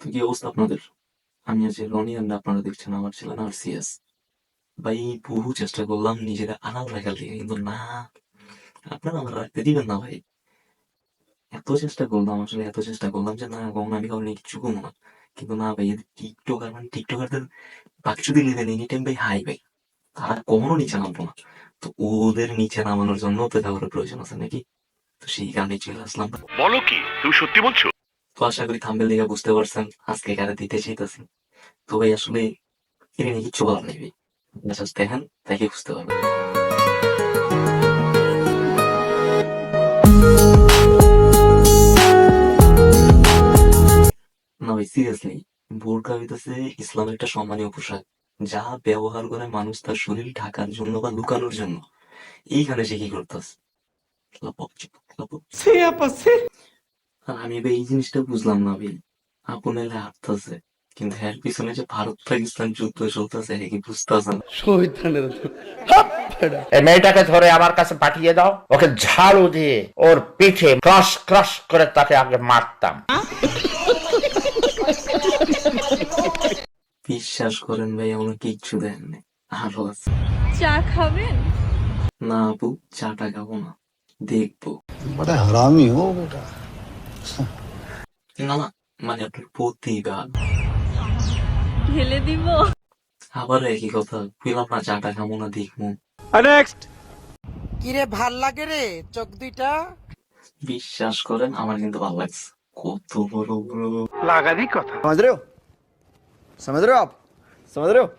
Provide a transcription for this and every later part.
তো কি অবস্থা আপনাদের? আমি আছি রনি and আপনারা দেখছেন আমার চ্যানেল RCS। ভাই বহু চেষ্টা করলাম নিজেরা আড়াল রাখার লিগে, কিন্তু না, আপনারা আমার রাখতে দিবেন না ভাই। এত চেষ্টা করলাম, আসলে এত চেষ্টা করলাম যে না, কখনো আমি কারণে কিচ্ছু করবো না। কিন্তু না ভাই, টিকটকার মানে টিকটকারদের বাক্স দিলে দেন এনি টাইম ভাই হাই ভাই, তারা কখনো নিচে নামবো না। তো ওদের নিচে নামানোর জন্য তো কারোর প্রয়োজন আছে নাকি? তো সেই কারণে চলে আসলাম। বলো কি, তুমি সত্যি বলছো? তো আশা করি থাম্বনেল দেখে বুঝতে পারছেন আজকে কারা দিতে চাইতেছি। তো ভাই আসলে এটা নিয়ে কিচ্ছু বলার নেই ভাই, জাস্ট দেখেন, দেখে বুঝতে পারবেন। না ভাই সিরিয়াসলি, বোরকা হইতেছে ইসলামের একটা সম্মানীয় পোশাক, যা ব্যবহার করে মানুষ তার শরীর ঢাকার জন্য বা লুকানোর জন্য। এইখানে সে কি করতেছে? আর আমি ভাই এই জিনিসটা বুঝলাম না ভাই, আপন এলে হাঁটতেছে, কিন্তু এর পিছনে যে ভারত পাকিস্তান যুদ্ধ চলতেছে কি বুঝতেছে না। এই মেয়েটাকে ধরে আমার কাছে পাঠিয়ে দাও, ওকে ঝাড়ু দিয়ে ওর পিঠে ক্রস ক্রস করে তাকে আগে মারতাম। বিশ্বাস করেন ভাই, আমার কিচ্ছু দেন নাই, আরো আছে। চা খাবেন? না আপু, চাটা খাবো না, দেখবো। बड़ा हरामी हो बेटा। না না, মানে আপনার প্রতিভা। ঢেলে দিব? আবার একই কথা, বুঝলাম না, চাটা খাবো না, দেখবো। কিরে ভাল লাগে রে চোখ দুইটা? বিশ্বাস করেন আমার কিন্তু ভালো লাগছে, কত বড় বড়। লাগারই কথা। समझ रहे हो? समझ रहे हो आप? समझ रहे हो?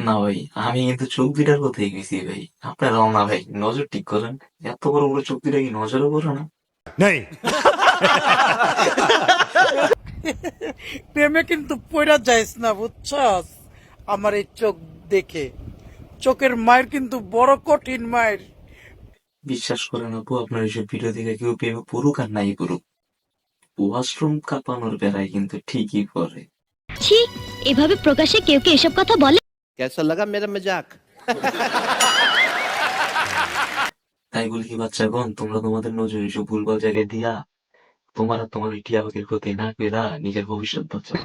না ভাই, আমি কিন্তু চোখ দুটার কথাই গেছি ভাই, আপনারাও না ভাই, নজর ঠিক করেন। এত বড় বড় চোখ দুটা কি নজরে পড়ে না? প্রেমে কিন্তু পয়রা যাইস না, বুঝছস? আমার এই চোখ দেখে, চোখের মায়ের কিন্তু বড় কঠিন মায়ের। বিশ্বাস করেন আপু, আপনার এইসব ভিডিও দেখে কেউ প্রেমে পড়ুক আর নাই পড়ুক, ওয়াশরুম কাঁপানোর বেড়ায় কিন্তু ঠিকই পড়ে। ছি, এভাবে প্রকাশ্যে কেউ কে এসব কথা বলে? कैसा लगा मेरा मजाक? তাই বলি কি বাচ্চাগণ, তোমরা তোমাদের নজর এসব ভুলভাল জায়গায় দিয়া তোমার আর তোমার ইটিয়াবের ক্ষতি না কইরা নিজের ভবিষ্যৎ বাঁচাও।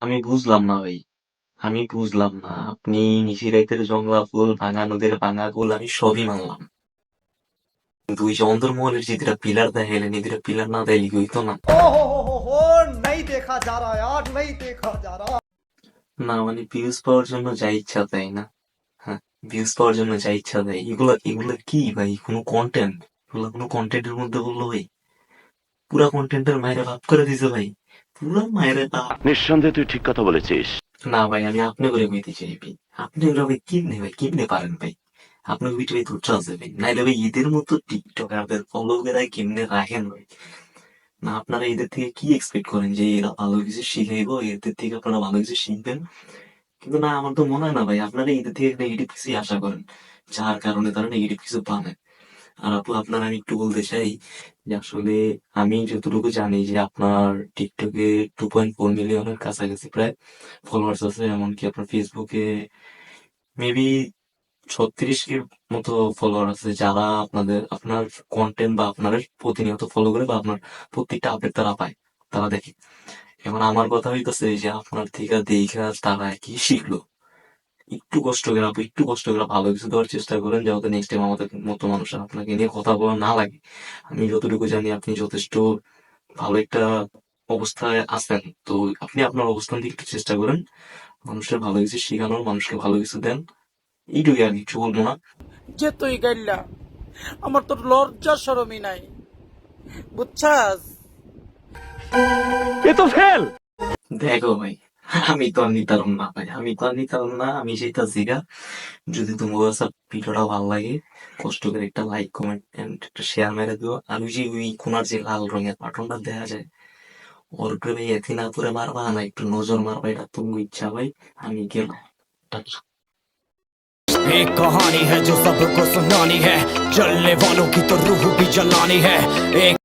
আমি বুঝলাম না ভাই, আমি বুঝলাম না, আপনি নিশিরাইতের জংলা ফুল, ভাঙা নদীর ভাঙা কুল, আমি সবই মানলাম, কিন্তু ওই যে অন্দরমহলের যে দুটা পিলার দেখাইলেন, এই দুটা পিলার না দেখাইলে কি হইতো না? नहीं देखा जा रहा यार, नहीं देखा जा रहा। না মানে ভিউজ পাওয়ার জন্য যা ইচ্ছা তাই না? হ্যাঁ, ভিউজ পাওয়ার জন্য যা ইচ্ছা দেয়, এগুলা এগুলা কি ভাই, কোনো কন্টেন্ট? এগুলা কোনো কন্টেন্টের মধ্যে বললো ভাই? পুরা কন্টেন্টের মায়েরা ভাব করে দিছে ভাই, পুরা মায়েরা ভাব। নিঃসন্দেহে তুই ঠিক কথা বলেছিস। না ভাই, আমি আপনি করে কইতে চাই ভাই, আপনি ওরা ভাই কিমনে ভাই, কিমনে পারেন ভাই? আপনার ওইটা ভাই ধৈর্য আছে ভাই, নাইলে ভাই এদের মতো টিকটকারদের ফলোয়ারদের কেমনে রাখেন ভাই? না আপনারা এদের থেকে কি এক্সপেক্ট করেন যে এরা ভালো কিছু শিখাইবো, এদের থেকে আপনারা ভালো কিছু শিখবেন? কিন্তু না, আমার তো মনে হয় না ভাই, আপনারা এদের থেকে নেগেটিভ কিছু আশা করেন, যার কারণে তারা নেগেটিভ কিছু বানায়। আর আপু, আপনার আমি একটু বলতে চাই যে আসলে আমি যতটুকু জানি যে আপনার টিকটকে 2.4 মিলিয়নের কাছাকাছি প্রায় ফলোয়ার্স আছে, এমনকি আপনার ফেসবুকে মেবি 36 কে মতো ফলোয়ার আছে, যারা আপনার কন্টেন্ট বা আপনার প্রতিনিয়ত ফলো করে বা আপনার প্রত্যেকটা আপডেট তারা পায়, তারা দেখে। এখন আমার কথা হইতেছে যে আপনার থেকে দেখা তারা কি শিখলো, একটু কষ্ট করে আপু, একটু কষ্ট করে ভালো কিছু দেওয়ার চেষ্টা করেন, যাতে নেক্সট টাইম আমাদের মতো মানুষ আর আপনাকে নিয়ে কথা বলা না লাগে। আমি যতটুকু জানি আপনি যথেষ্ট ভালো একটা অবস্থায় আছেন, তো আপনি আপনার অবস্থান থেকে একটু চেষ্টা করেন মানুষের ভালো কিছু শেখানোর, মানুষকে ভালো কিছু দেন, এইটুকু আর কিছু বলবো না। যে তুই গাইলা, আমার তো লজ্জা শরমই নাই, বুঝছস? দেখো ভাই, আমি তো আর নিতারম না ভাই, আমি তো আর নিতারম না, আমি সেটা জিগা। যদি তোমার কাছে ভিডিওটা ভালো লাগে, কষ্ট করে একটা লাইক কমেন্ট এন্ড একটা শেয়ার মেরে দিও। আর ওই যে ওই কোনার যে লাল রঙের বাটনটা দেখা যায়, ওর উপরে ভাই এথি না করে মারবা না, একটু নজর মারবা, এটা তুমি ইচ্ছা ভাই। আমি গেলাম, টাটা। एक कहानी है जो सबको सुनानी है, जलने वालों की तो रूह भी जलानी है। एक